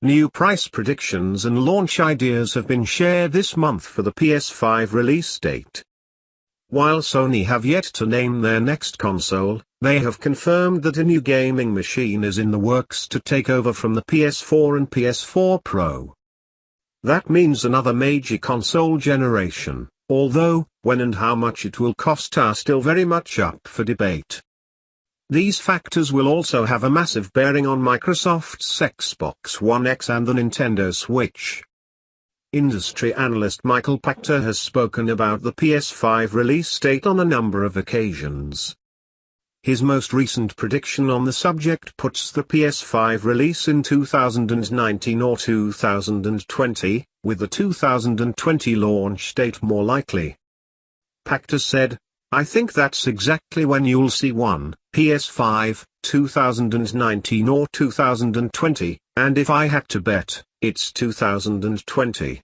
New price predictions and launch ideas have been shared this month for the PS5 release date. While Sony have yet to name their next console, they have confirmed that a new gaming machine is in the works to take over from the PS4 and PS4 Pro. That means another major console generation, although, when and how much it will cost are still very much up for debate. These factors will also have a massive bearing on Microsoft's Xbox One X and the Nintendo Switch. Industry analyst Michael Pachter has spoken about the PS5 release date on a number of occasions. His most recent prediction on the subject puts the PS5 release in 2019 or 2020, with the 2020 launch date more likely. Pachter said, "I think that's exactly when you'll see one, PS5, 2019 or 2020, and if I had to bet, it's 2020.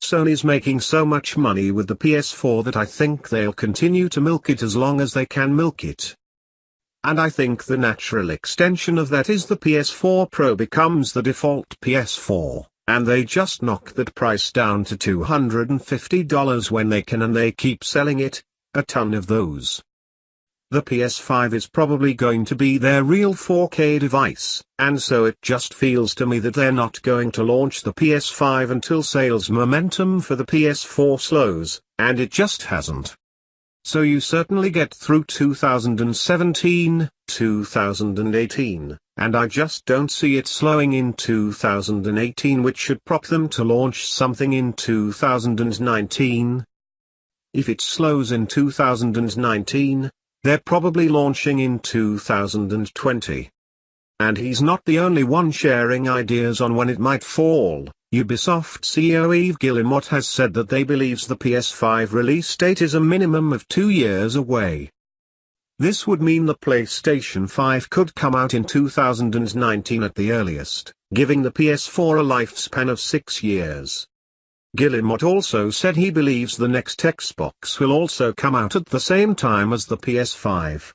Sony's making so much money with the PS4 that I think they'll continue to milk it as long as they can milk it. And I think the natural extension of that is the PS4 Pro becomes the default PS4, and they just knock that price down to $250 when they can, and they keep selling it, a ton of those. The PS5 is probably going to be their real 4K device, and so it just feels to me that they're not going to launch the PS5 until sales momentum for the PS4 slows, and it just hasn't. So you certainly get through 2017, 2018, and I just don't see it slowing in 2018, which should prop them to launch something in 2019. If it slows in 2019, they're probably launching in 2020. And he's not the only one sharing ideas on when it might fall. Ubisoft CEO Yves Guillemot has said that they believes the PS5 release date is a minimum of 2 years away. This would mean the PlayStation 5 could come out in 2019 at the earliest, giving the PS4 a lifespan of 6 years. Guillemot also said he believes the next Xbox will also come out at the same time as the PS5.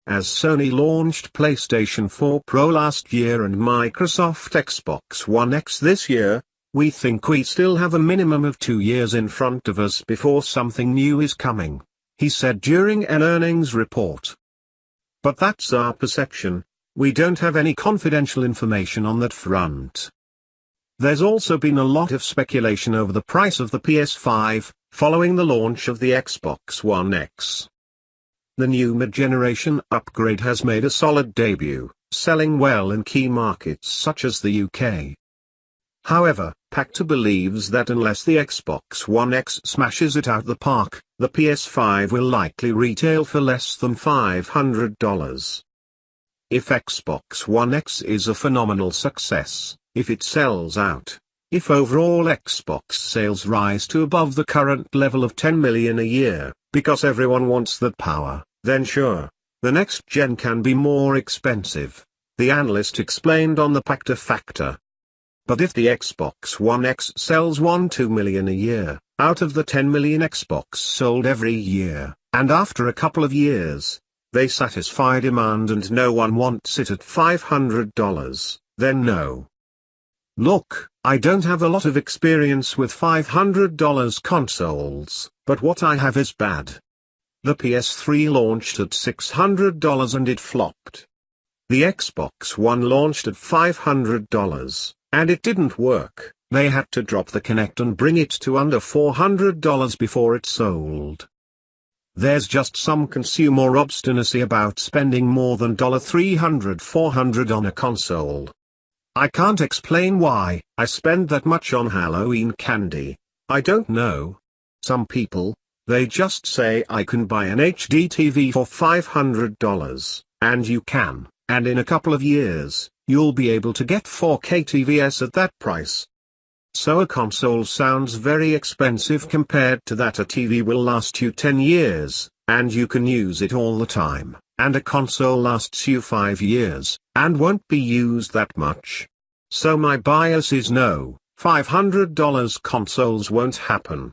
As Sony launched PlayStation 4 Pro last year and Microsoft Xbox One X this year, we think we still have a minimum of 2 years in front of us before something new is coming, he said during an earnings report. But that's our perception, we don't have any confidential information on that front. There's also been a lot of speculation over the price of the PS5, following the launch of the Xbox One X. The new mid-generation upgrade has made a solid debut, selling well in key markets such as the UK. However, Pachter believes that unless the Xbox One X smashes it out the park, the PS5 will likely retail for less than $500. If Xbox One X is a phenomenal success, if it sells out, if overall Xbox sales rise to above the current level of 10 million a year, because everyone wants that power, then sure, the next gen can be more expensive, the analyst explained on the Pachter Factor. But if the Xbox One X sells 1-2 million a year, out of the 10 million Xbox sold every year, and after a couple of years, they satisfy demand and no one wants it at $500, then no. Look, I don't have a lot of experience with $500 consoles, but what I have is bad. The PS3 launched at $600 and it flopped. The Xbox One launched at $500, and it didn't work. They had to drop the Kinect and bring it to under $400 before it sold. There's just some consumer obstinacy about spending more than $300-400 on a console. I can't explain why I spend that much on Halloween candy. I don't know. Some people, they just say I can buy an HD TV for $500, and you can, and in a couple of years, you'll be able to get 4K TVs at that price. So a console sounds very expensive compared to that. A TV will last you 10 years, and you can use it all the time. And a console lasts you 5 years, and won't be used that much. So my bias is no, $500 consoles won't happen.